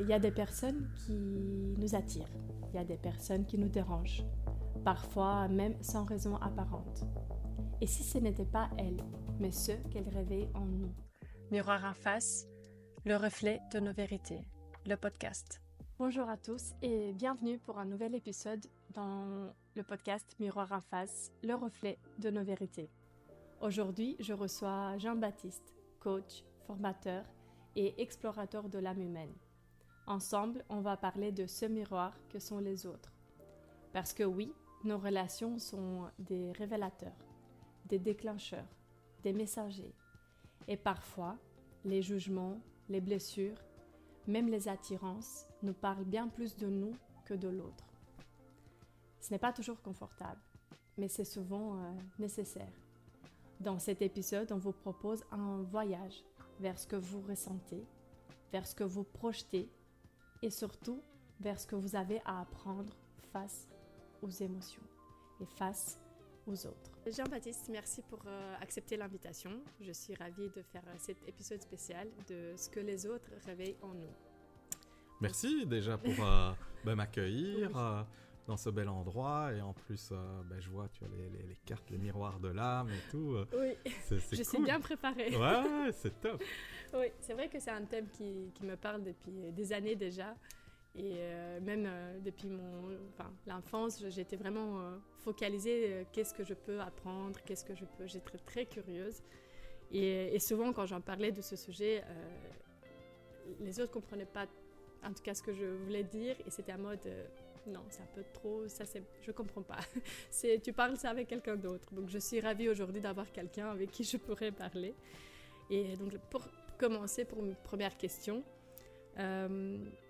y a des personnes qui nous attirent, il y a des personnes qui nous dérangent, parfois même sans raison apparente. Et si ce n'était pas elles, mais ceux qu'elles réveillent en nous? Miroir en face, le reflet de nos vérités, le podcast. Bonjour à tous et bienvenue pour un nouvel épisode dans le podcast Miroir en face, le reflet de nos vérités. Aujourd'hui, je reçois Jean-Baptiste, coach, formateur et explorateur de l'âme humaine. Ensemble, on va parler de ce miroir que sont les autres. Parce que oui, nos relations sont des révélateurs, des déclencheurs, des messagers. Et parfois, les jugements, les blessures, même les attirances nous parlent bien plus de nous que de l'autre. Ce n'est pas toujours confortable, mais c'est souvent nécessaire. Dans cet épisode, on vous propose un voyage vers ce que vous ressentez, vers ce que vous projetez et surtout vers ce que vous avez à apprendre face aux émotions et face aux autres. Jean-Baptiste, merci pour accepter l'invitation. Je suis ravie de faire cet épisode spécial de ce que les autres réveillent en nous. Merci déjà pour m'accueillir dans ce bel endroit et en plus je vois tu as les cartes, les miroirs de l'âme et tout. Oui, c'est je cool. suis bien préparée. Ouais, c'est top. Oui, c'est vrai que c'est un thème qui me parle depuis des années déjà. Et même depuis l'enfance, j'étais vraiment focalisée qu'est-ce que je peux apprendre, qu'est-ce que je peux. J'étais très curieuse. Et souvent, quand j'en parlais de ce sujet, les autres ne comprenaient pas, en tout cas, ce que je voulais dire. Et c'était en mode, non, c'est un peu trop, je ne comprends pas. Tu parles ça avec quelqu'un d'autre. Donc, je suis ravie aujourd'hui d'avoir quelqu'un avec qui je pourrais parler. Et donc, pour commencer, pour une première question,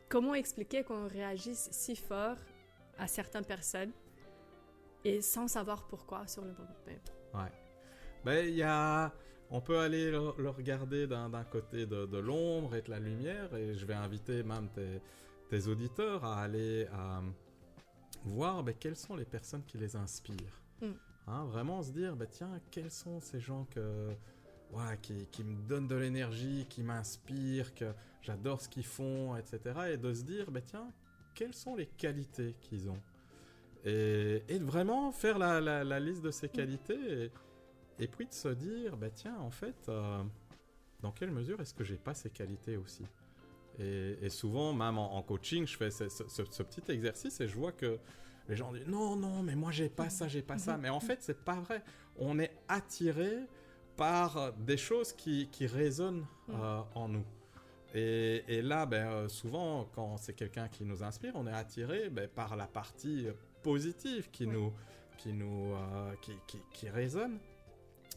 comment expliquer qu'on réagisse si fort à certaines personnes et sans savoir pourquoi sur le moment même? Ouais. On peut aller le regarder d'un côté de l'ombre et de la lumière et je vais inviter même tes auditeurs à aller voir quelles sont les personnes qui les inspirent. Vraiment se dire, tiens, quels sont ces gens qui me donnent de l'énergie, qui m'inspirent, que j'adore ce qu'ils font, etc. Et de se dire, tiens, quelles sont les qualités qu'ils ont et de vraiment faire la liste de ces qualités et puis de se dire, tiens, en fait, dans quelle mesure est-ce que j'ai pas ces qualités aussi et souvent, même en coaching, je fais ce petit exercice et je vois que les gens disent, non, mais moi j'ai pas ça, mais en fait, c'est pas vrai. On est attiré par des choses qui résonnent en nous. Et là, souvent, quand c'est quelqu'un qui nous inspire, on est attiré par la partie positive qui résonne.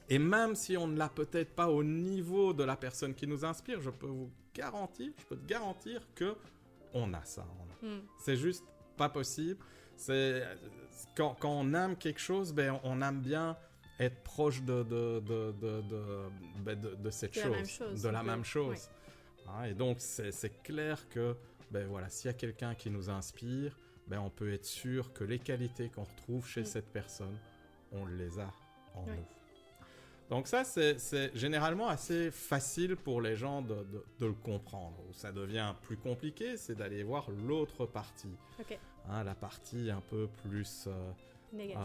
Et même si on ne l'a peut-être pas au niveau de la personne qui nous inspire, je peux te garantir que on a ça en nous. C'est juste pas possible. Quand on aime quelque chose, on aime bien être proche de cette chose, de la même chose. Et donc, c'est clair que s'il y a quelqu'un qui nous inspire, on peut être sûr que les qualités qu'on retrouve chez cette personne, on les a en nous. Donc ça, c'est généralement assez facile pour les gens de le comprendre. Où ça devient plus compliqué, c'est d'aller voir l'autre partie. La partie un peu plus... négative.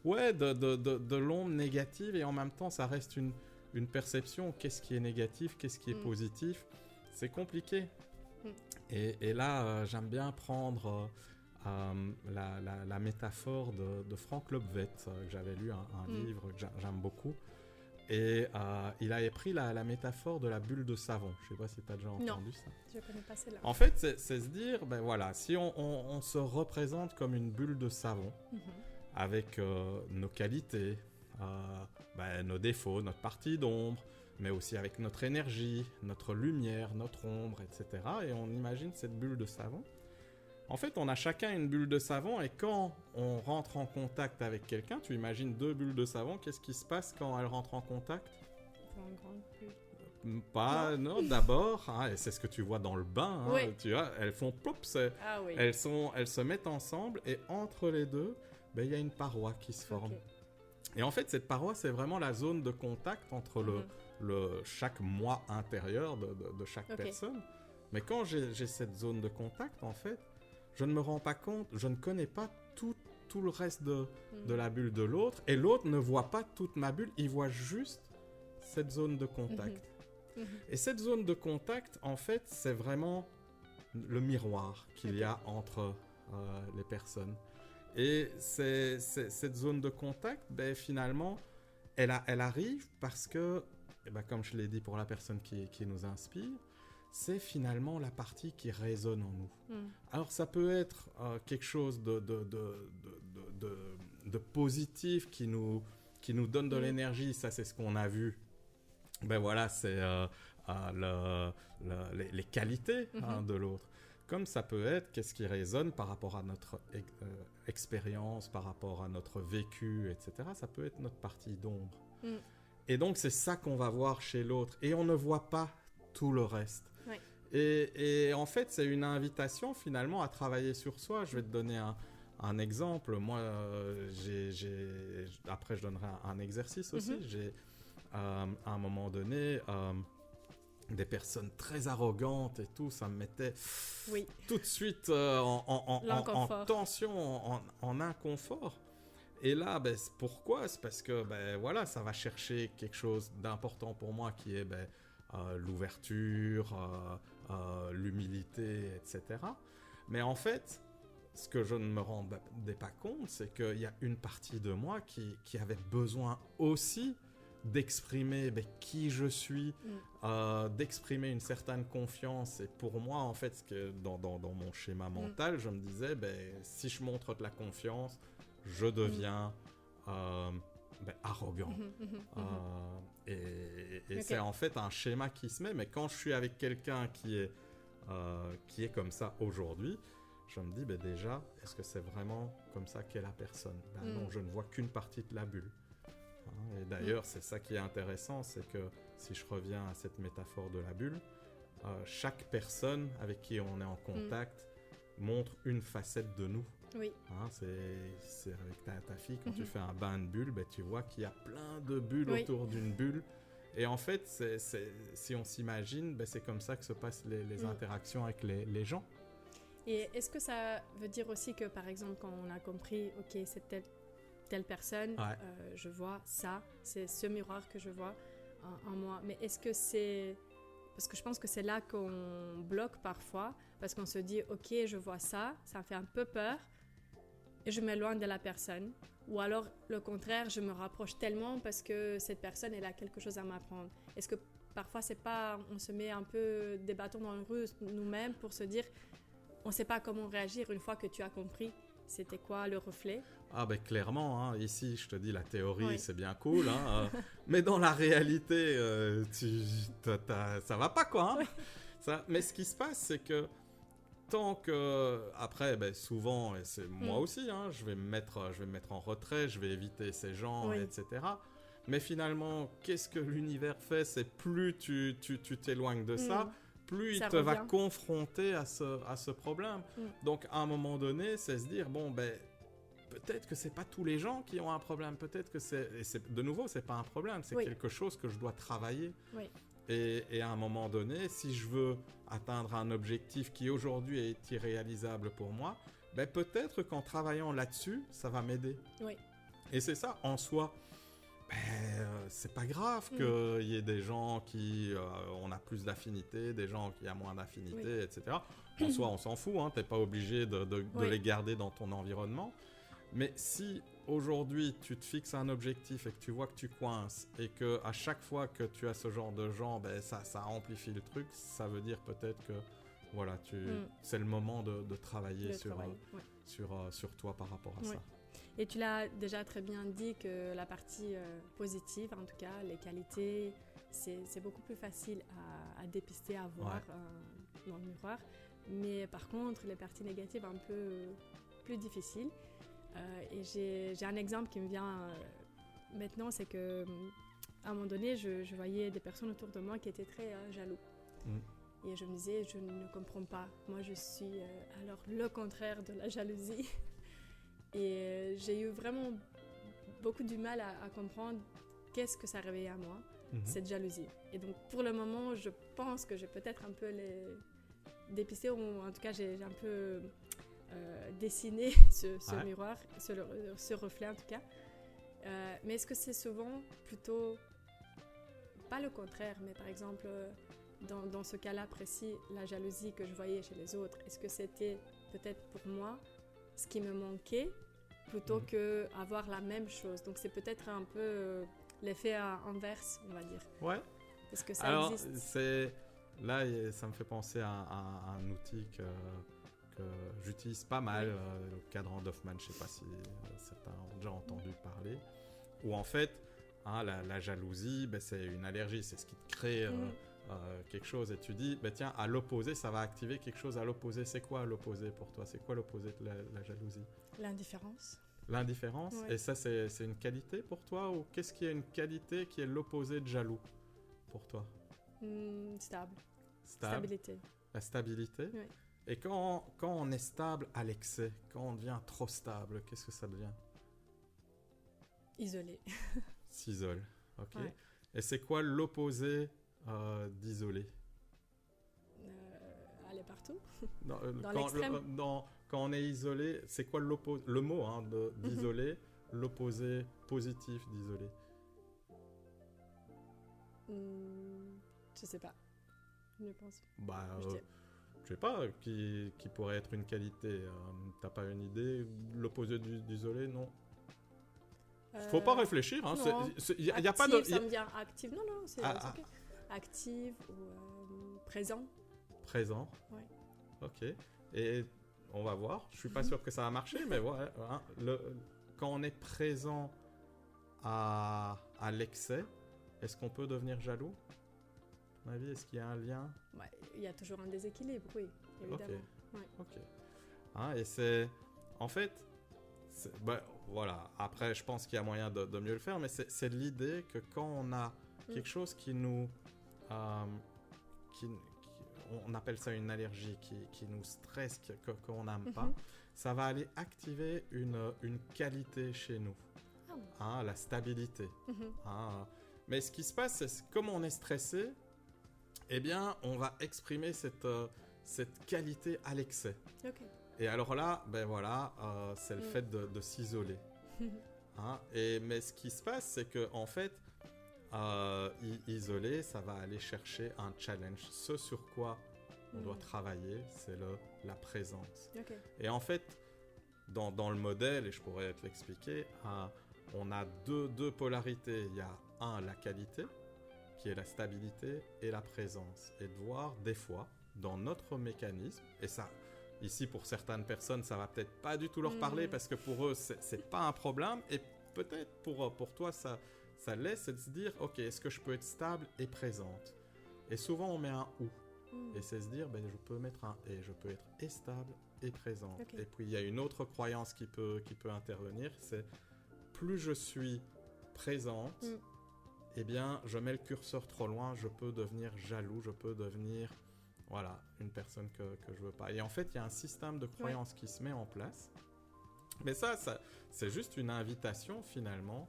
De l'ombre négative et en même temps ça reste une perception. Qu'est-ce qui est négatif, qu'est-ce qui est positif, c'est compliqué. Et là j'aime bien prendre la métaphore de Frank Lobvet, que j'avais lu un livre que j'aime beaucoup et il avait pris la métaphore de la bulle de savon. Je sais pas si tu as déjà entendu ça. Je connais pas celle-là. En fait c'est se dire si on se représente comme une bulle de savon avec nos qualités, nos défauts, notre partie d'ombre, mais aussi avec notre énergie, notre lumière, notre ombre, etc. Et on imagine cette bulle de savon. En fait, on a chacun une bulle de savon et quand on rentre en contact avec quelqu'un, tu imagines deux bulles de savon, qu'est-ce qui se passe quand elles rentrent en contact ? Une grande bulle. Non, d'abord, et c'est ce que tu vois dans le bain, tu vois, elles font plop, elles se mettent ensemble et entre les deux, il y a une paroi qui se forme. Et en fait, cette paroi, c'est vraiment la zone de contact entre chaque moi intérieur de chaque personne. Mais quand j'ai cette zone de contact, en fait, je ne me rends pas compte, je ne connais pas tout le reste de la bulle de l'autre, et l'autre ne voit pas toute ma bulle, il voit juste cette zone de contact. Et cette zone de contact, en fait, c'est vraiment le miroir qu'il y a entre les personnes. Et cette zone de contact, ben, finalement, elle arrive parce que, ben, comme je l'ai dit pour la personne qui nous inspire, c'est finalement la partie qui résonne en nous. Alors ça peut être quelque chose de positif qui nous donne de l'énergie, ça c'est ce qu'on a vu. Ben voilà, c'est les qualités de l'autre. Comme ça peut être qu'est-ce qui résonne par rapport à notre expérience, par rapport à notre vécu, etc. Ça peut être notre partie d'ombre. Et donc c'est ça qu'on va voir chez l'autre. Et on ne voit pas tout le reste. Oui. Et en fait, c'est une invitation finalement à travailler sur soi. Je vais te donner un exemple. Moi, après je donnerai un exercice aussi. J'ai à un moment donné des personnes très arrogantes et tout, ça me mettait tout de suite en tension, en inconfort. Et là, ben, pourquoi ? C'est parce que ben, voilà, ça va chercher quelque chose d'important pour moi qui est ben, l'ouverture, l'humilité, etc. Mais en fait, ce que je ne me rendais pas compte, c'est qu'il y a une partie de moi qui avait besoin aussi d'exprimer ben, qui je suis, d'exprimer une certaine confiance. Et pour moi, en fait, ce que dans mon schéma mental, je me disais, ben, si je montre de la confiance, je deviens ben, arrogant. Et c'est en fait un schéma qui se met, mais quand je suis avec quelqu'un qui est comme ça aujourd'hui, je me dis, ben, déjà, est-ce que c'est vraiment comme ça qu'est la personne ? Ben, non, je ne vois qu'une partie de la bulle. Et d'ailleurs, c'est ça qui est intéressant, c'est que si je reviens à cette métaphore de la bulle, chaque personne avec qui on est en contact montre une facette de nous. Oui. C'est avec ta fille, quand tu fais un bain de bulles, ben, tu vois qu'il y a plein de bulles autour d'une bulle. Et en fait, si on s'imagine, ben, c'est comme ça que se passent les interactions avec les gens. Et est-ce que ça veut dire aussi que, par exemple, quand on a compris, ok, c'est telle personne, je vois ça, c'est ce miroir que je vois en moi. Mais est-ce que c'est... Parce que je pense que c'est là qu'on bloque parfois, parce qu'on se dit, ok, je vois ça, ça me fait un peu peur, et je m'éloigne de la personne. Ou alors, le contraire, je me rapproche tellement parce que cette personne, elle a quelque chose à m'apprendre. Est-ce que parfois, c'est pas... On se met un peu des bâtons dans le rue nous-mêmes pour se dire, on ne sait pas comment réagir une fois que tu as compris c'était quoi le reflet. Ah ben clairement, hein, ici je te dis la théorie c'est bien cool, hein, mais dans la réalité ça va pas quoi. Hein. Mais ce qui se passe c'est que tant que après ben, souvent et c'est moi aussi, hein, je vais me mettre en retrait, je vais éviter ces gens, etc. Mais finalement qu'est-ce que l'univers fait, c'est plus tu t'éloignes de ça, plus il te va confronter à ce problème. Donc, à un moment donné, c'est se dire, bon, ben, peut-être que c'est pas tous les gens qui ont un problème. Peut-être que de nouveau, c'est pas un problème. C'est quelque chose que je dois travailler. Et à un moment donné, si je veux atteindre un objectif qui aujourd'hui est irréalisable pour moi, ben, peut-être qu'en travaillant là-dessus, ça va m'aider. Et c'est ça, en soi. C'est pas grave qu'il y ait des gens qui on a plus d'affinité, des gens qui ont moins d'affinité, etc. En soi, on s'en fout, hein, t'es pas obligé de les garder dans ton environnement. Mais si aujourd'hui tu te fixes un objectif et que tu vois que tu coinces et que à chaque fois que tu as ce genre de gens, ben, ça amplifie le truc, ça veut dire peut-être que voilà, c'est le moment de travailler sur toi par rapport à ça. Et tu l'as déjà très bien dit que la partie positive, en tout cas, les qualités, c'est beaucoup plus facile à dépister, à voir dans le miroir. Mais par contre, les parties négatives, un peu plus difficiles. Et j'ai un exemple qui me vient maintenant, c'est que à un moment donné, je voyais des personnes autour de moi qui étaient très jaloux. Et je me disais, je ne comprends pas. Moi, je suis alors le contraire de la jalousie. Et j'ai eu vraiment beaucoup du mal à comprendre qu'est-ce que ça réveillait à moi, cette jalousie. Et donc, pour le moment, je pense que j'ai peut-être un peu dépisté, ou en tout cas j'ai un peu dessiné ce miroir, ce reflet en tout cas. Mais est-ce que c'est souvent plutôt, pas le contraire, mais par exemple, dans ce cas-là précis, la jalousie que je voyais chez les autres, est-ce que c'était peut-être pour moi ce qui me manquait plutôt que avoir la même chose? Donc c'est peut-être un peu l'effet inverse, on va dire. Ouais. Parce que ça Alors, existe. là, ça me fait penser à un outil que j'utilise pas mal, le cadran d'Hoffman, je sais pas si certains ont déjà entendu parler, où en fait, la jalousie, c'est une allergie, c'est ce qui te crée quelque chose, et tu dis, tiens, à l'opposé, ça va activer quelque chose à l'opposé. C'est quoi l'opposé pour toi? C'est quoi l'opposé de la jalousie? L'indifférence. L'indifférence. Ouais. Et ça, c'est une qualité pour toi, ou qu'est-ce qui est une qualité qui est l'opposé de jaloux pour toi? Stable. Stable. Stabilité. La stabilité. Ouais. Et quand on est stable à l'excès, quand on devient trop stable, qu'est-ce que ça devient? Isolé. S'isole. Ok. Ouais. Et c'est quoi l'opposé d'isolé? Aller partout. Dans l'extrême. Quand on est isolé, c'est quoi l'opposé? Le mot d'isolé, l'opposé positif d'isolé. Je sais pas. Je pense. Je sais pas, qui pourrait être une qualité. T'as pas une idée? L'opposé d'isolé, non? Faut pas réfléchir. Hein. Il y a pas de. Ça me vient active. Non, c'est ok. Active ou présent. Présent. Ouais. Ok. Et on va voir. Je suis pas sûr que ça va marcher, mais ouais. Hein, quand on est présent à l'excès, est-ce qu'on peut devenir jaloux? À mon avis, est-ce qu'il y a un lien? Ouais, il y a toujours un déséquilibre, oui, évidemment. Ok. Hein, et c'est... En fait... voilà. Après, je pense qu'il y a moyen de mieux le faire, mais c'est l'idée que quand on a quelque chose qui nous... on appelle ça une allergie, qui nous stresse, qu'on n'aime pas, ça va aller activer une qualité chez nous. Hein, la stabilité. Hein, mais ce qui se passe, c'est comme on est stressé, eh bien, on va exprimer cette qualité à l'excès. Ok. Et alors là, c'est le fait de s'isoler. Hein, mais ce qui se passe, c'est que en fait, isoler, ça va aller chercher un challenge. Ce sur quoi on doit travailler, c'est la présence. Okay. Et en fait, dans le modèle, et je pourrais te l'expliquer, on a deux polarités. Il y a la qualité, qui est la stabilité, et la présence. Et de voir des fois, dans notre mécanisme, et ça, ici pour certaines personnes, ça va peut-être pas du tout leur parler, parce que pour eux, c'est pas un problème, et peut-être pour toi, ça laisse de se dire, ok, est-ce que je peux être stable et présente? Et souvent, on met un ou. Et c'est se dire, je peux mettre un et, je peux être et stable et présente. Okay. Et puis, il y a une autre croyance qui peut intervenir, c'est plus je suis présente, eh bien, je mets le curseur trop loin, je peux devenir jaloux, je peux devenir, une personne que je veux pas. Et en fait, il y a un système de croyance qui se met en place. Mais ça c'est juste une invitation, finalement,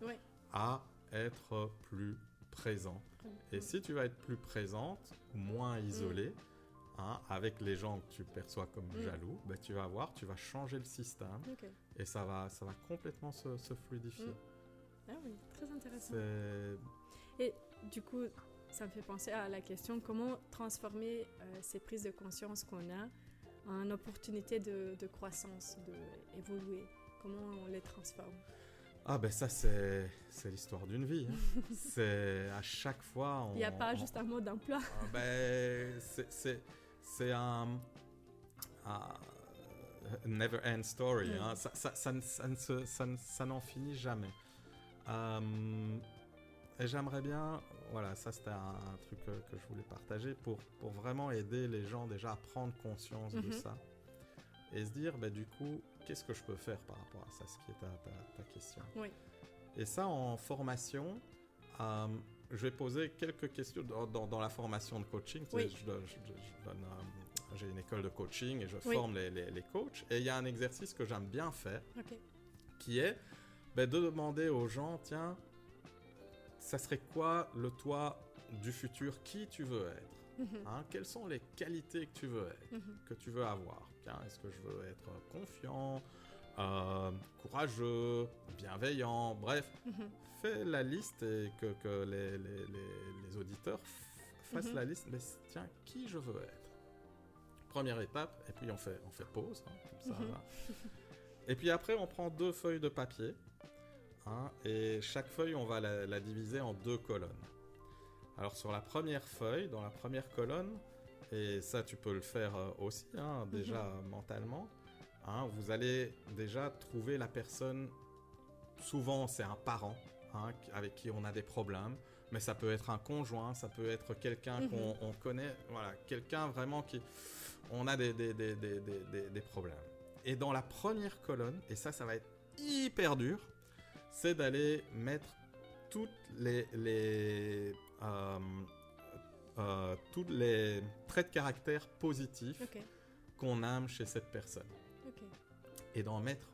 à être plus présent. Et si tu vas être plus présente, moins isolée, avec les gens que tu perçois comme jaloux, tu vas voir, tu vas changer le système et ça va complètement se fluidifier. Ah oui, très intéressant. Et du coup, ça me fait penser à la question comment transformer ces prises de conscience qu'on a en opportunité de croissance, d'évoluer. Comment on les transforme? Ça c'est l'histoire d'une vie. Hein. C'est à chaque fois... Il n'y a pas juste un mot d'emploi. C'est un never end story. Hein. Ça n'en finit jamais. Et j'aimerais bien... ça c'était un truc que je voulais partager pour vraiment aider les gens déjà à prendre conscience de ça. Et se dire, du coup, qu'est-ce que je peux faire par rapport à ça, ce qui est ta question. Oui. Et ça, en formation, je vais poser quelques questions dans la formation de coaching. Tu sais, j'ai une école de coaching et je forme les coachs. Et il y a un exercice que j'aime bien faire, qui est de demander aux gens, tiens, ça serait quoi le toi du futur? Qui tu veux être? Hein, quelles sont les qualités que tu veux être, que tu veux avoir? Tiens, est-ce que je veux être confiant, courageux, bienveillant? Bref, fais la liste et que les auditeurs fassent la liste. Mais tiens, qui je veux être? Première étape, et puis on fait pause, hein, comme ça. Là. Et puis après, on prend 2 feuilles de papier, hein, et chaque feuille, on va la diviser en 2 colonnes. Alors sur la première feuille, dans la première colonne, et ça tu peux le faire aussi, hein, déjà mentalement, hein, vous allez déjà trouver la personne, souvent c'est un parent, hein, avec qui on a des problèmes, mais ça peut être un conjoint, ça peut être quelqu'un qu'on connaît, voilà, quelqu'un vraiment qui... On a des problèmes. Et dans la première colonne, et ça va être hyper dur, c'est d'aller mettre toutes les traits de caractère positifs qu'on aime chez cette personne. Et d'en mettre,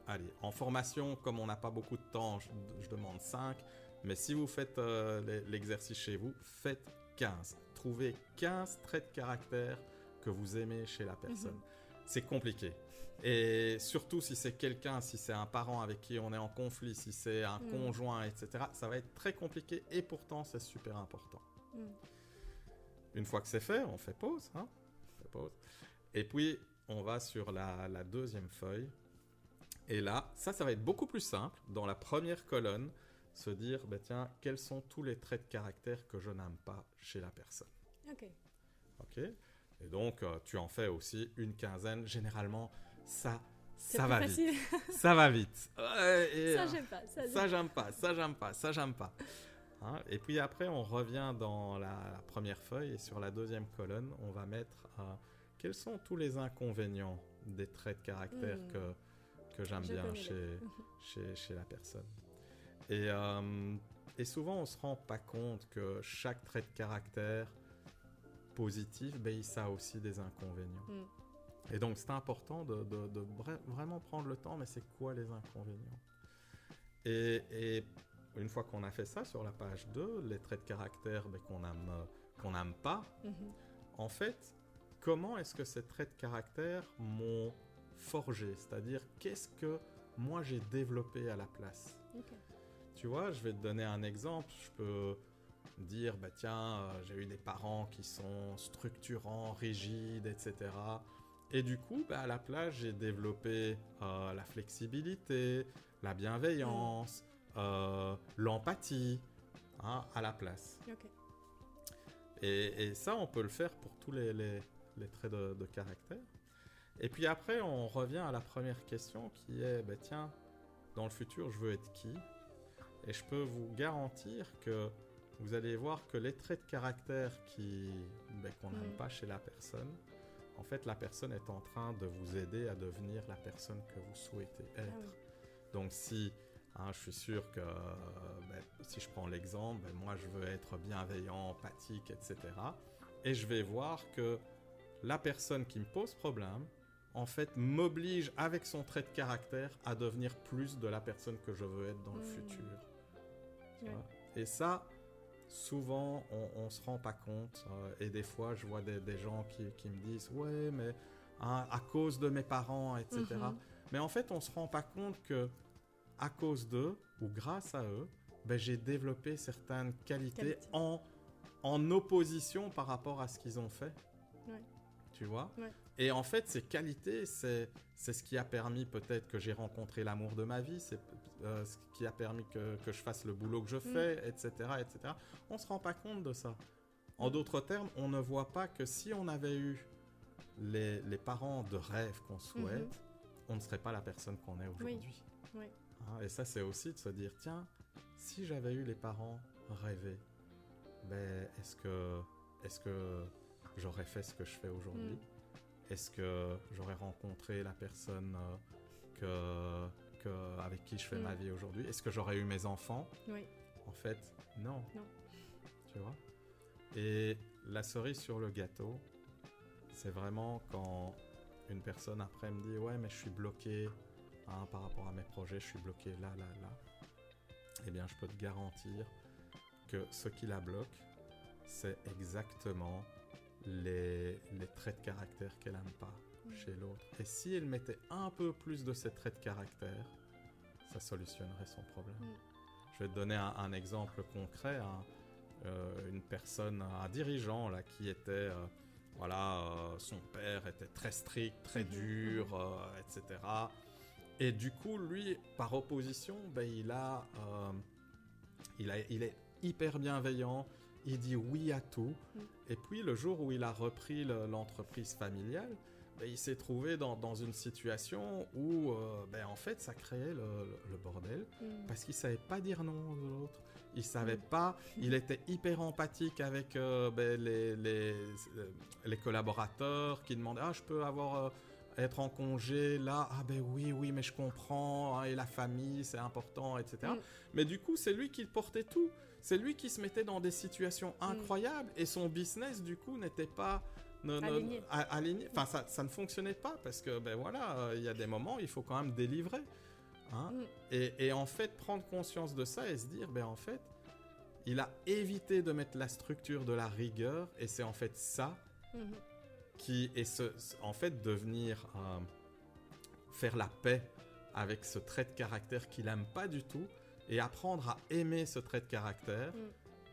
allez, en formation, comme on n'a pas beaucoup de temps, je demande 5, mais si vous faites l'exercice chez vous, faites 15. Trouvez 15 traits de caractère que vous aimez chez la personne. C'est compliqué. Et surtout si c'est quelqu'un, si c'est un parent avec qui on est en conflit, si c'est un conjoint, etc., ça va être très compliqué et pourtant c'est super important. Une fois que c'est fait, on fait pause. Hein, on fait pause. Et puis on va sur la deuxième feuille. Et là, ça va être beaucoup plus simple. Dans la première colonne, se dire, bah, tiens, quels sont tous les traits de caractère que je n'aime pas chez la personne. Ok. Et donc, tu en fais aussi une quinzaine. Généralement, ça va vite. Ça va vite. Ça, j'aime pas. Ça, j'aime pas. Hein? Et puis après, on revient dans la première feuille et sur la deuxième colonne, on va mettre quels sont tous les inconvénients des traits de caractère que j'aime bien chez la personne. Et souvent, on ne se rend pas compte que chaque trait de caractère positif, ça a aussi des inconvénients. Et donc, c'est important de vraiment prendre le temps, mais c'est quoi les inconvénients? Et une fois qu'on a fait ça, sur la page 2, les traits de caractère qu'on n'aime pas, en fait, comment est-ce que ces traits de caractère m'ont forgé? C'est-à-dire, qu'est-ce que moi j'ai développé à la place? Tu vois, je vais te donner un exemple. Je peux dire, j'ai eu des parents qui sont structurants, rigides, etc. Et du coup, à la place, j'ai développé la flexibilité, la bienveillance, l'empathie, hein, à la place. Et ça, on peut le faire pour tous les traits de caractère. Et puis après, on revient à la première question qui est, dans le futur, je veux être qui? Et je peux vous garantir que vous allez voir que les traits de caractère qu'on n'aime pas chez la personne, en fait, la personne est en train de vous aider à devenir la personne que vous souhaitez être. Donc, je suis sûr que si je prends l'exemple, moi, je veux être bienveillant, empathique, etc. Et je vais voir que la personne qui me pose problème, en fait, m'oblige avec son trait de caractère à devenir plus de la personne que je veux être dans le futur. Et ça, souvent, on ne se rend pas compte. Et des fois, je vois des gens qui me disent « Ouais, mais à cause de mes parents, etc. » Mais en fait, on ne se rend pas compte que à cause d'eux, ou grâce à eux, j'ai développé certaines qualités en opposition par rapport à ce qu'ils ont fait. Tu vois? Et en fait, ces qualités, c'est ce qui a permis peut-être que j'ai rencontré l'amour de ma vie, c'est ce qui a permis que je fasse le boulot que je fais, etc., etc. On ne se rend pas compte de ça. En d'autres termes, on ne voit pas que si on avait eu les parents de rêve qu'on souhaite, on ne serait pas la personne qu'on est aujourd'hui. Hein, et ça, c'est aussi de se dire, tiens, si j'avais eu les parents rêvés, est-ce que j'aurais fait ce que je fais aujourd'hui? Est-ce que j'aurais rencontré la personne avec qui je fais ma vie aujourd'hui? Est-ce que j'aurais eu mes enfants? En fait, non. Tu vois? Et la cerise sur le gâteau, c'est vraiment quand une personne après me dit « Ouais, mais je suis bloqué par rapport à mes projets, je suis bloqué là. » Eh bien, je peux te garantir que ce qui la bloque, c'est exactement les traits de caractère qu'elle n'aime pas chez l'autre. Et si elle mettait un peu plus de ces traits de caractère, ça solutionnerait son problème. Je vais te donner un exemple concret. Une personne, un dirigeant là, qui était... son père était très strict, très dur, etc. Et du coup, lui, par opposition, il est hyper bienveillant, il dit oui à tout. Et puis, le jour où il a repris l'entreprise familiale, il s'est trouvé dans une situation où, en fait, ça créait le bordel, parce qu'il ne savait pas dire non aux autres. Il savait pas, il était hyper empathique avec les collaborateurs qui demandaient « Ah, je peux être en congé là, ah ben oui, mais je comprends, hein, et la famille, c'est important, etc. » Mais du coup, c'est lui qui portait tout. C'est lui qui se mettait dans des situations incroyables et son business, du coup, n'était pas aligné. Enfin, ça ne fonctionnait pas parce que, il y a des moments, il faut quand même délivrer. Hein? Et en fait, prendre conscience de ça et se dire, en fait, il a évité de mettre la structure de la rigueur et c'est en fait ça qui est en fait de venir faire la paix avec ce trait de caractère qu'il n'aime pas du tout et apprendre à aimer ce trait de caractère,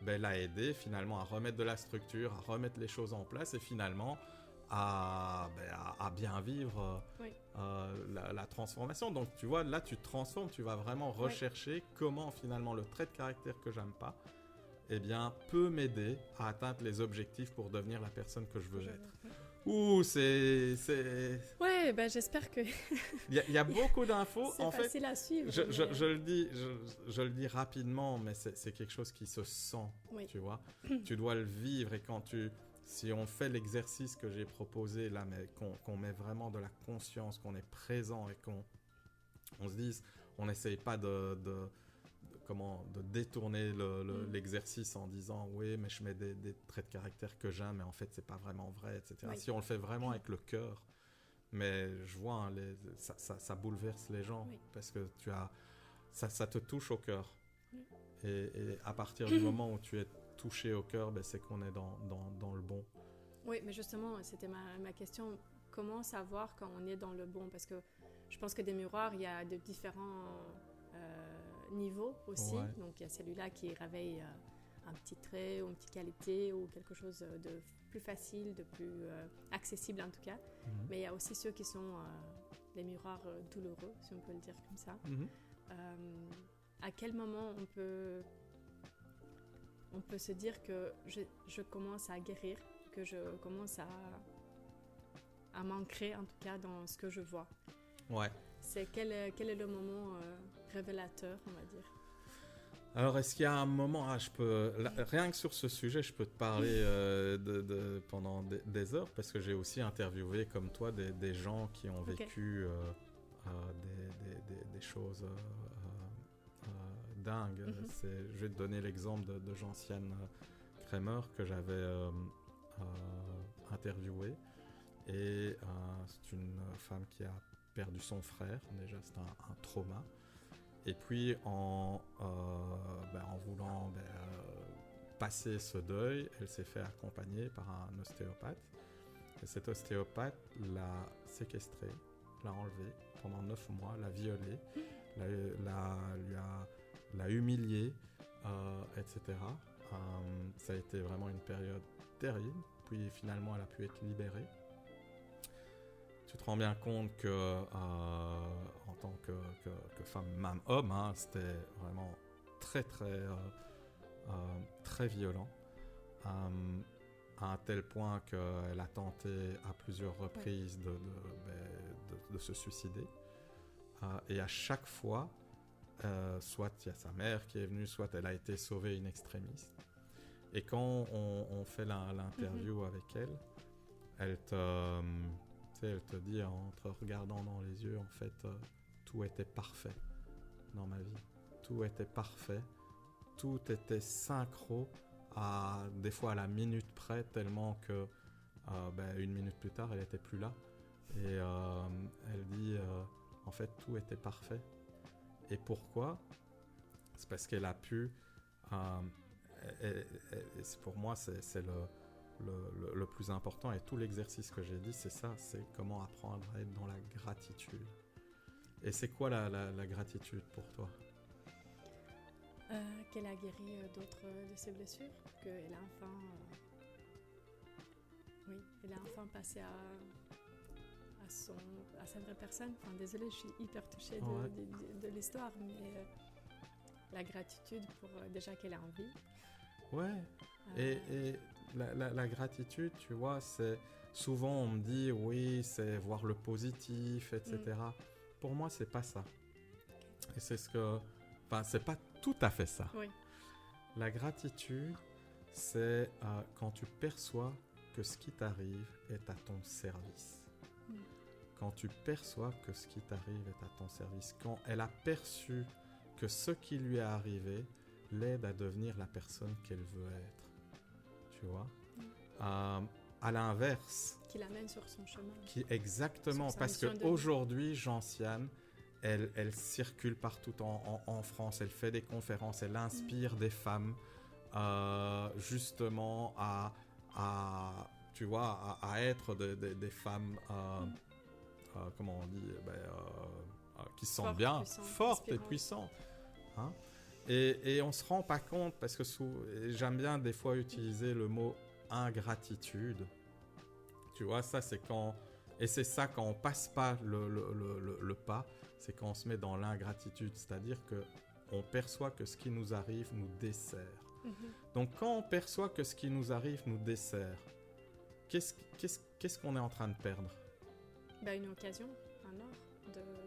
l'a aidé finalement à remettre de la structure, à remettre les choses en place et finalement à bien vivre la transformation. Donc tu vois, là tu te transformes, tu vas vraiment rechercher comment finalement le trait de caractère que j'aime pas peut m'aider à atteindre les objectifs pour devenir la personne que je veux être. Ouh, c'est... Ouais, j'espère que... Il y a beaucoup d'infos. C'est facile à suivre. Je le dis rapidement, mais c'est quelque chose qui se sent, tu vois. Tu dois le vivre et si on fait l'exercice que j'ai proposé là, mais qu'on met vraiment de la conscience, qu'on est présent et qu'on se dise, on n'essaye pas de détourner l'exercice en disant oui, mais je mets des traits de caractère que j'aime, mais en fait, c'est pas vraiment vrai, etc. Si on le fait vraiment avec le cœur, mais je vois, ça bouleverse les gens parce que ça te touche au cœur. Et à partir du moment où tu es touché au cœur, c'est qu'on est dans le bon. Oui, mais justement, c'était ma question. Comment savoir quand on est dans le bon? Parce que je pense que des miroirs, il y a de différents niveaux aussi. Donc, il y a celui-là qui réveille un petit trait ou une petite qualité ou quelque chose de plus facile, de plus accessible en tout cas. Mais il y a aussi ceux qui sont les miroirs douloureux, si on peut le dire comme ça. À quel moment on peut se dire que je commence à guérir, que je commence à m'ancrer en tout cas dans ce que je vois. Quel est le moment révélateur, on va dire? Alors, est-ce qu'il y a un moment, rien que sur ce sujet, je peux te parler pendant des heures, parce que j'ai aussi interviewé, comme toi, des gens qui ont vécu des choses dingues. Je vais te donner l'exemple de Gentiane Kramer que j'avais interviewée. Et c'est une femme qui a perdu son frère. Déjà, c'est un trauma. Et puis, en voulant passer ce deuil, elle s'est fait accompagner par un ostéopathe. Et cet ostéopathe l'a séquestrée, l'a enlevée pendant 9 mois, l'a violée, l'a humiliée, etc. Ça a été vraiment une période terrible. Puis finalement, elle a pu être libérée. Tu te rends bien compte que en tant que femme, même homme, c'était vraiment très très très violent, à un tel point qu'elle a tenté à plusieurs reprises de se suicider. Et à chaque fois, soit il y a sa mère qui est venue, soit elle a été sauvée in extremis. Et quand on fait l'interview avec elle, elle te dit en te regardant dans les yeux, en fait, tout était parfait dans ma vie. Tout était parfait. Tout était synchro, des fois à la minute près, tellement que une minute plus tard, elle n'était plus là. Et elle dit, en fait, tout était parfait. Et pourquoi ? C'est parce qu'elle a pu... pour moi, c'est le plus important. Et tout l'exercice que j'ai dit, c'est ça, c'est comment apprendre à être dans la gratitude. Et c'est quoi la gratitude pour toi? Qu'elle a guéri d'autres de ses blessures, qu'elle a enfin, elle a enfin passé à sa vraie personne. Enfin, désolée, je suis hyper touchée de l'histoire, mais la gratitude pour déjà qu'elle a envie. Ouais. Et la gratitude, tu vois, c'est souvent on me dit oui, c'est voir le positif, etc. Pour moi, c'est pas ça. Okay. Et c'est pas tout à fait ça. Oui. La gratitude, c'est quand tu perçois que ce qui t'arrive est à ton service. Quand tu perçois que ce qui t'arrive est à ton service. Quand elle a perçu que ce qui lui est arrivé l'aide à devenir la personne qu'elle veut être. Tu vois? À l'inverse. Qui l'amène sur son chemin. Exactement, parce qu'aujourd'hui, Gentiane, elle circule partout en France, elle fait des conférences, elle inspire des femmes justement tu vois, à être des femmes, comment on dit, qui se sentent bien, fortes et puissantes. Hein? Et on ne se rend pas compte, parce que j'aime bien des fois utiliser le mot ingratitude. Tu vois, ça c'est quand... Et c'est ça, quand on passe pas le pas, c'est quand on se met dans l'ingratitude. C'est-à-dire qu'on perçoit que ce qui nous arrive nous dessert. Donc quand on perçoit que ce qui nous arrive nous dessert, qu'est-ce qu'on est en train de perdre? Une occasion, un or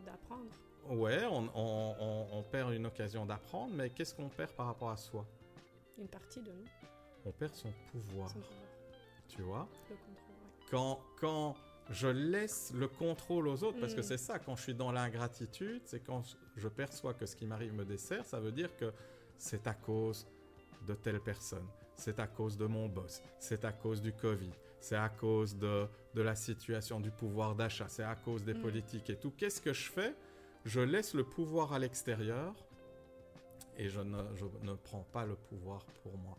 d'apprendre. Ouais, on perd une occasion d'apprendre, mais qu'est-ce qu'on perd par rapport à soi? Une partie de nous. On perd son pouvoir. Tu vois? Le contrôle, ouais. Quand je laisse le contrôle aux autres, parce que c'est ça, quand je suis dans l'ingratitude, c'est quand je perçois que ce qui m'arrive me dessert, ça veut dire que c'est à cause de telle personne, c'est à cause de mon boss, c'est à cause du Covid, c'est à cause de la situation du pouvoir d'achat, c'est à cause des politiques et tout. Qu'est-ce que je fais? Je laisse le pouvoir à l'extérieur et je ne prends pas le pouvoir pour moi.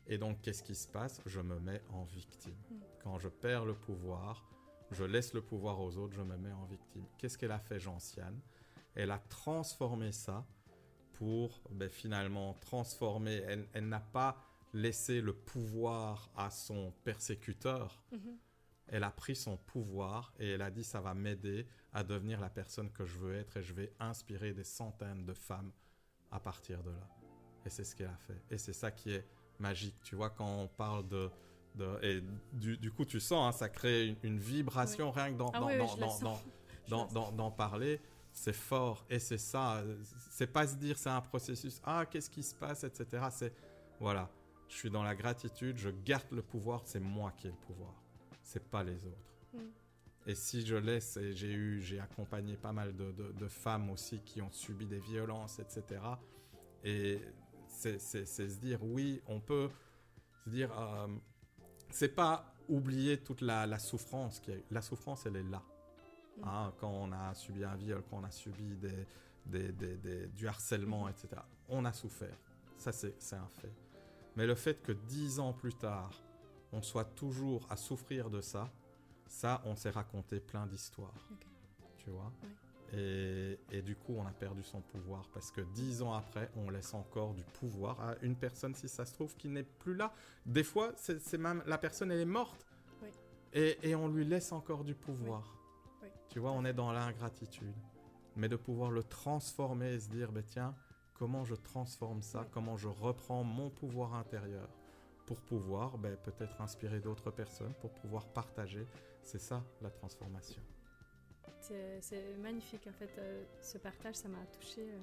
Et donc, qu'est-ce qui se passe? Je me mets en victime. Quand je perds le pouvoir, je laisse le pouvoir aux autres, je me mets en victime. Qu'est-ce qu'elle a fait, Gentiane? Elle a transformé ça pour finalement transformer. Elle n'a pas laissé le pouvoir à son persécuteur. Elle a pris son pouvoir et elle a dit, ça va m'aider à devenir la personne que je veux être et je vais inspirer des centaines de femmes à partir de là. Et c'est ce qu'elle a fait. Et c'est ça qui est magique. Tu vois, quand on parle et du coup, tu sens, hein, ça crée une vibration rien que d'en parler. C'est fort. Et c'est ça. C'est pas se dire, c'est un processus. Ah, qu'est-ce qui se passe, etc. C'est, voilà, je suis dans la gratitude, je garde le pouvoir, c'est moi qui ai le pouvoir. C'est pas les autres. Et si je laisse, et j'ai accompagné pas mal de femmes aussi qui ont subi des violences, etc. Et c'est se dire, oui, on peut se dire, c'est pas oublier toute la souffrance qu'il y a eu. La souffrance, elle est là. Hein, quand on a subi un viol, quand on a subi du harcèlement, etc. On a souffert. Ça, c'est un fait. Mais le fait que 10 ans plus tard, on soit toujours à souffrir de ça, on s'est raconté plein d'histoires. Okay. Tu vois? Et du coup, on a perdu son pouvoir parce que 10 ans après, on laisse encore du pouvoir à une personne, si ça se trouve, qui n'est plus là. Des fois, c'est même la personne, elle est morte. Oui. Et on lui laisse encore du pouvoir. Oui. Oui. Tu vois, on est dans l'ingratitude. Mais de pouvoir le transformer et se dire, tiens, comment je transforme ça? Comment je reprends mon pouvoir intérieur pour pouvoir peut-être inspirer d'autres personnes, pour pouvoir partager. C'est ça, la transformation. C'est magnifique, en fait, ce partage, ça m'a touché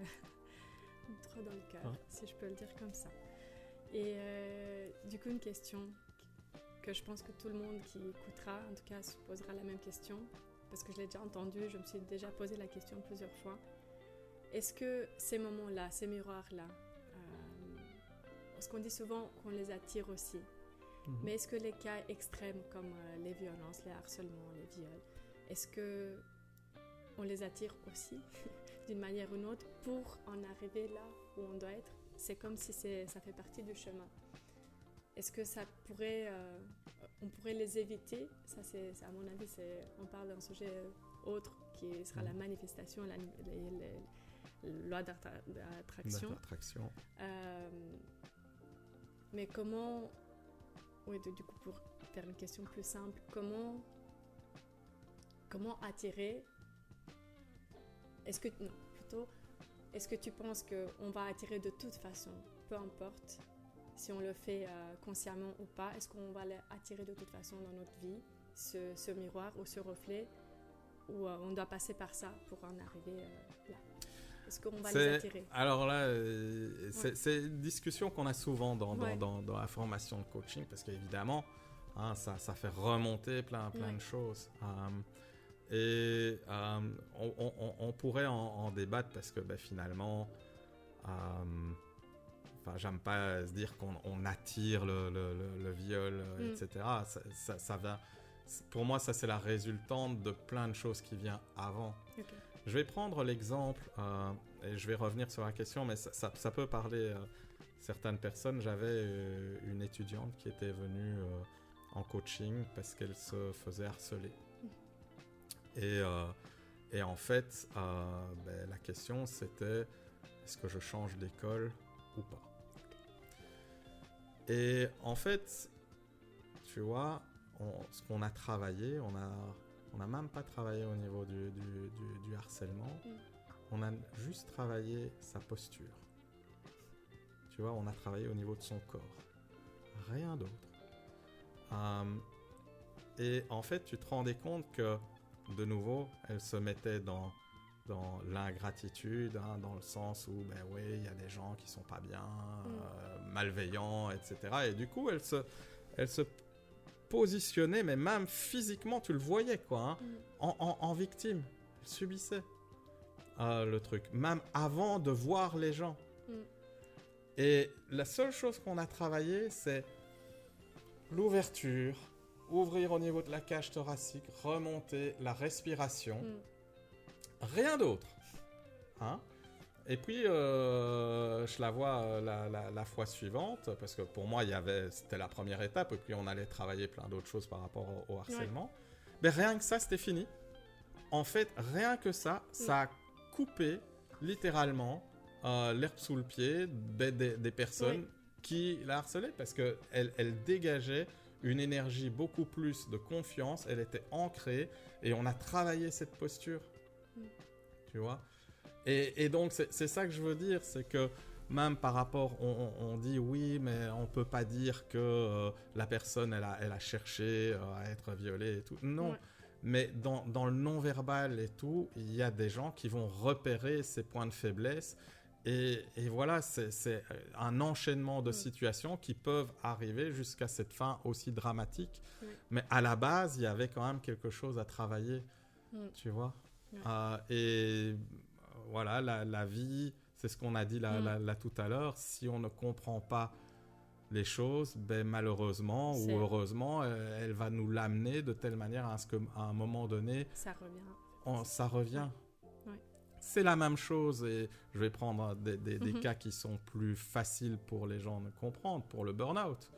trop dans le cœur, si je peux le dire comme ça. Et du coup, une question que je pense que tout le monde qui écoutera, en tout cas, se posera la même question, parce que je l'ai déjà entendue, je me suis déjà posé la question plusieurs fois. Est-ce que ces moments-là, ces miroirs-là, parce qu'on dit souvent qu'on les attire aussi, mais est-ce que les cas extrêmes comme les violences, les harcèlements, les viols, est-ce que on les attire aussi d'une manière ou d'une autre pour en arriver là où on doit être? c'est comme si ça fait partie du chemin. Est-ce que ça pourrait, on pourrait les éviter? Ça, à mon avis, on parle d'un sujet autre qui sera la manifestation, la loi d'attraction. Mais comment, oui, du coup, pour faire une question plus simple, comment attirer? Est-ce que tu penses qu'on va attirer de toute façon, peu importe si on le fait consciemment ou pas, est-ce qu'on va l'attirer de toute façon dans notre vie, ce miroir ou ce reflet, ou on doit passer par ça pour en arriver là? Est-ce qu'on va les attirer? Alors là, c'est une discussion qu'on a souvent dans la formation de coaching, parce qu'évidemment, ça fait remonter plein de choses. On pourrait en débattre parce que finalement, j'aime pas se dire qu'on attire le viol, etc. Ça va, pour moi, ça c'est la résultante de plein de choses qui viennent avant. Okay. Je vais prendre l'exemple, et je vais revenir sur la question, mais ça peut parler à certaines personnes. J'avais une étudiante qui était venue en coaching parce qu'elle se faisait harceler. Et en fait, la question c'était, est-ce que je change d'école ou pas? Et en fait, tu vois, ce qu'on a travaillé, on n'a même pas travaillé au niveau du harcèlement. On a juste travaillé sa posture. Tu vois, on a travaillé au niveau de son corps. Rien d'autre. Et en fait, tu te rendais compte que, de nouveau, elle se mettait dans l'ingratitude, dans le sens où, il y a des gens qui sont pas bien, malveillants, etc. Et du coup, elle se positionnait, mais même physiquement, tu le voyais, quoi, en victime. Elle subissait le truc, même avant de voir les gens. Et la seule chose qu'on a travaillé, c'est l'ouverture, ouvrir au niveau de la cage thoracique, remonter la respiration. Rien d'autre. Et puis, je la vois la fois suivante, parce que pour moi, c'était la première étape, et puis on allait travailler plein d'autres choses par rapport au harcèlement. Ouais. Mais rien que ça, c'était fini. En fait, rien que ça, ça a coupé littéralement l'herbe sous le pied des personnes qui la harcelaient, parce qu'elle dégageait une énergie beaucoup plus de confiance, elle était ancrée, et on a travaillé cette posture. Tu vois? Et donc, c'est ça que je veux dire, c'est que même par rapport, on dit oui, mais on peut pas dire que la personne, elle a cherché à être violée et tout. Non, mais dans le non-verbal et tout, il y a des gens qui vont repérer ces points de faiblesse. Et voilà, c'est un enchaînement de situations qui peuvent arriver jusqu'à cette fin aussi dramatique. Mais à la base, il y avait quand même quelque chose à travailler, tu vois? Et voilà, la vie, c'est ce qu'on a dit là tout à l'heure. Si on ne comprend pas les choses, malheureusement ou heureusement, elle va nous l'amener de telle manière à ce qu'à un moment donné, ça revient. C'est la même chose, et je vais prendre des cas qui sont plus faciles pour les gens de comprendre, pour le burn-out.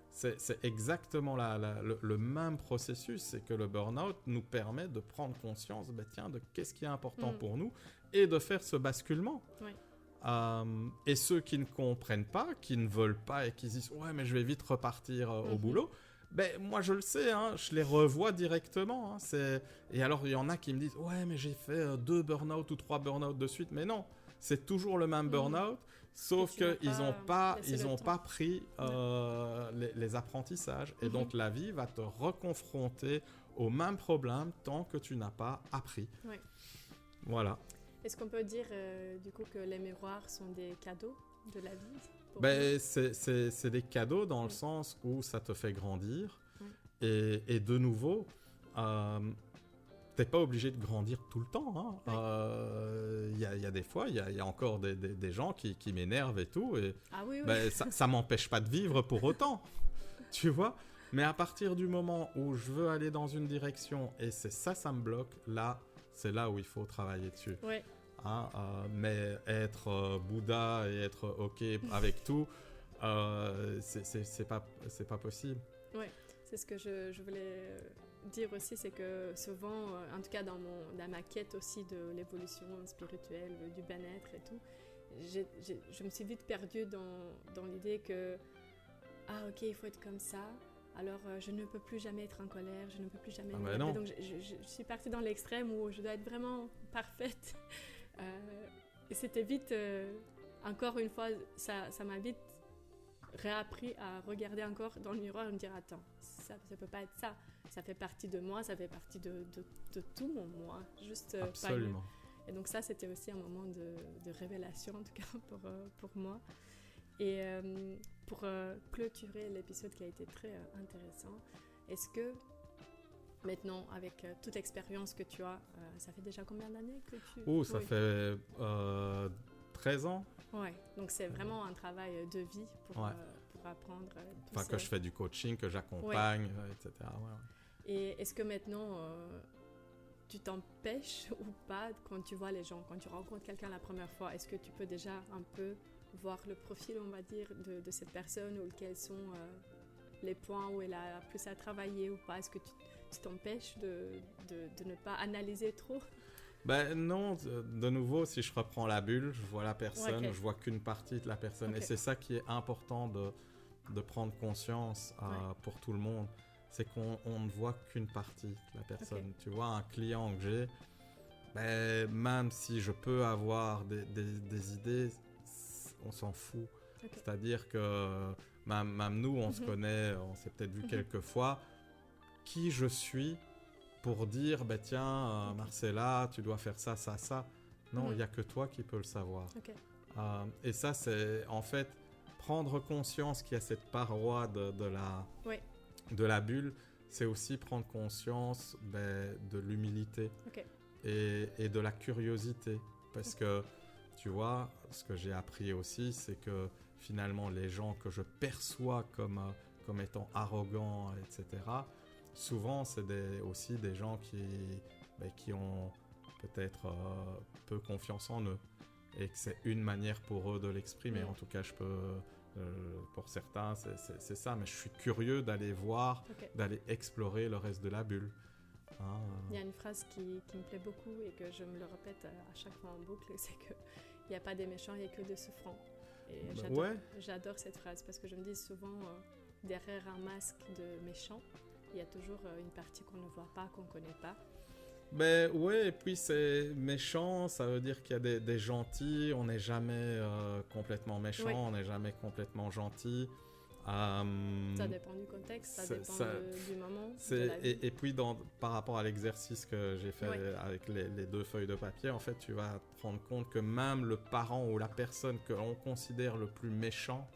C'est exactement le même processus, c'est que le burn-out nous permet de prendre conscience de qu'est-ce qui est important pour nous et de faire ce basculement. Et ceux qui ne comprennent pas, qui ne veulent pas et qui disent « ouais, mais je vais vite repartir au boulot », moi je le sais, je les revois directement. Et alors il y en a qui me disent « ouais, mais j'ai fait 2 burn-out ou 3 burn-out de suite », mais non, c'est toujours le même burn-out. Sauf qu'ils n'ont pas pris les apprentissages. Et donc, la vie va te reconfronter au même problème tant que tu n'as pas appris. Voilà. Est-ce qu'on peut dire, du coup, que les miroirs sont des cadeaux de la vie? C'est des cadeaux dans le sens où ça te fait grandir. Et de nouveau... t'es pas obligé de grandir tout le temps. Y a des fois, il y a encore des gens qui m'énervent et tout. Et ça m'empêche pas de vivre pour autant. Tu vois? Mais à partir du moment où je veux aller dans une direction et ça me bloque, là, c'est là où il faut travailler dessus. Hein, mais être Bouddha et être OK avec tout, c'est pas possible. Oui, c'est ce que je voulais dire aussi, c'est que souvent, en tout cas dans ma quête aussi de l'évolution spirituelle, du bien-être et tout, je me suis vite perdue dans l'idée que ok, il faut être comme ça, alors je ne peux plus jamais être en colère, je ne peux plus jamais m'énerver. Donc je suis partie dans l'extrême où je dois être vraiment parfaite. Et c'était vite, encore une fois, ça m'a vite réappris à regarder encore dans le miroir et me dire attends, ça peut pas être ça. Ça fait partie de moi, ça fait partie de tout mon moi. Juste absolument. Pas. Et donc ça, c'était aussi un moment de révélation, en tout cas pour moi. Et pour clôturer l'épisode qui a été très intéressant, est-ce que maintenant, avec toute l'expérience que tu as, ça fait déjà combien d'années que tu... Ça fait 13 ans. Ouais, donc c'est vraiment un travail de vie pour apprendre. Que je fais du coaching, que j'accompagne, etc. Ouais. Et est-ce que maintenant, tu t'empêches ou pas quand tu vois les gens, quand tu rencontres quelqu'un la première fois, est-ce que tu peux déjà un peu voir le profil, on va dire, de cette personne ou quels sont les points où elle a plus à travailler ou pas? Est-ce que tu t'empêches de ne pas analyser trop? Ben non, de nouveau, si je reprends la bulle, je vois la personne, je vois qu'une partie de la personne. Et c'est ça qui est important de prendre conscience pour tout le monde. C'est qu'on ne voit qu'une partie de la personne. Tu vois, un client que j'ai, ben, même si je peux avoir des idées, on s'en fout. C'est-à-dire que même nous, on se connaît, on s'est peut-être vu quelques fois. Qui je suis pour dire, ben tiens, Marcella, tu dois faire ça, ça, ça. Non, il n'y a que toi qui peux le savoir. Et ça, c'est en fait prendre conscience qu'il y a cette paroi de la bulle, c'est aussi prendre conscience de l'humilité et de la curiosité. Parce que, tu vois, ce que j'ai appris aussi, c'est que finalement, les gens que je perçois comme étant arrogants, etc., souvent, c'est aussi des gens qui ont peut-être peu confiance en eux et que c'est une manière pour eux de l'exprimer. En tout cas, je peux, pour certains, c'est ça. Mais je suis curieux d'aller voir, d'aller explorer le reste de la bulle. Il y a une phrase qui me plaît beaucoup et que je me le répète à chaque fois en boucle, c'est qu'il n'y a pas des méchants, il n'y a que des souffrants. Et j'adore cette phrase parce que je me dis souvent, derrière un masque de méchant, il y a toujours une partie qu'on ne voit pas, qu'on ne connaît pas. Ben ouais, et puis c'est méchant, ça veut dire qu'il y a des gentils, on n'est jamais complètement méchant, on n'est jamais complètement gentil. Ça dépend du contexte, ça dépend du moment. Et puis par rapport à l'exercice que j'ai fait avec les 2 feuilles de papier, en fait tu vas te rendre compte que même le parent ou la personne que l'on considère le plus méchant,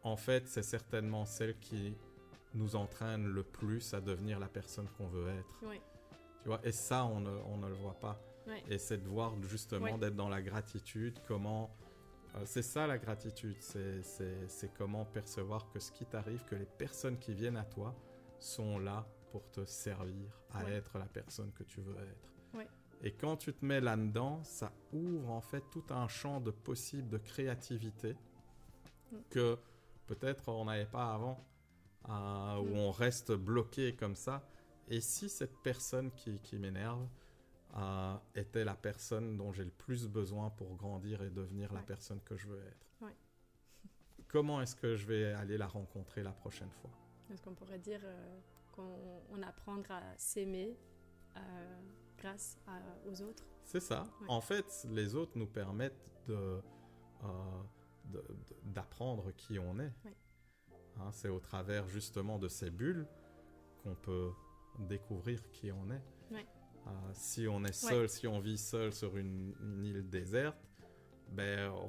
en fait c'est certainement celle qui nous entraîne le plus à devenir la personne qu'on veut être. Tu vois, et ça, on ne le voit pas. Et c'est de voir justement, d'être dans la gratitude, comment... c'est ça la gratitude, c'est comment percevoir que ce qui t'arrive, que les personnes qui viennent à toi sont là pour te servir à être la personne que tu veux être. Et quand tu te mets là-dedans, ça ouvre en fait tout un champ de possibles de créativité que peut-être on n'avait pas avant. Où on reste bloqué comme ça. Et si cette personne qui m'énerve était la personne dont j'ai le plus besoin pour grandir et devenir la personne que je veux être, comment est-ce que je vais aller la rencontrer la prochaine fois? Est-ce qu'on pourrait dire qu'on apprendra à s'aimer grâce aux autres? C'est ça. En fait, les autres nous permettent d'apprendre qui on est. C'est au travers justement de ces bulles qu'on peut découvrir qui on est. Si on est seul, si on vit seul sur une île déserte,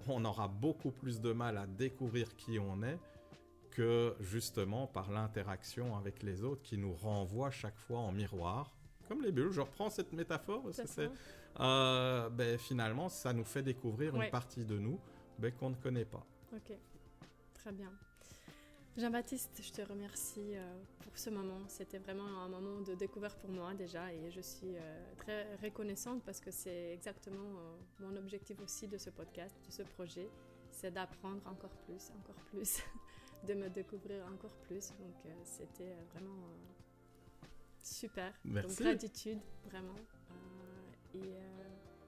on aura beaucoup plus de mal à découvrir qui on est que justement par l'interaction avec les autres qui nous renvoient chaque fois en miroir. Comme les bulles, je reprends cette métaphore parce que finalement ça nous fait découvrir une partie de nous qu'on ne connaît pas. Ok, très bien. Jean-Baptiste, je te remercie pour ce moment. C'était vraiment un moment de découverte pour moi déjà et je suis très reconnaissante parce que c'est exactement mon objectif aussi de ce podcast, de ce projet, c'est d'apprendre encore plus, de me découvrir encore plus. Donc c'était vraiment super. Merci. Donc gratitude, vraiment.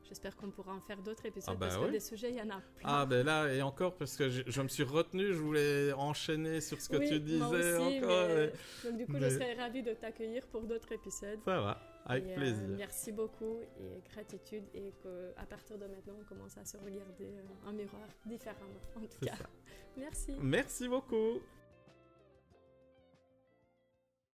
J'espère qu'on pourra en faire d'autres épisodes parce oui. que des sujets, il y en a plein. Ah ben là, et encore, parce que je me suis retenu, je voulais enchaîner sur ce que tu disais moi aussi, encore. Donc du coup, je serais ravie de t'accueillir pour d'autres épisodes. Ça va, avec plaisir. Merci beaucoup et gratitude et qu'à partir de maintenant, on commence à se regarder en miroir différemment, en tout cas. Ça. Merci. Merci beaucoup.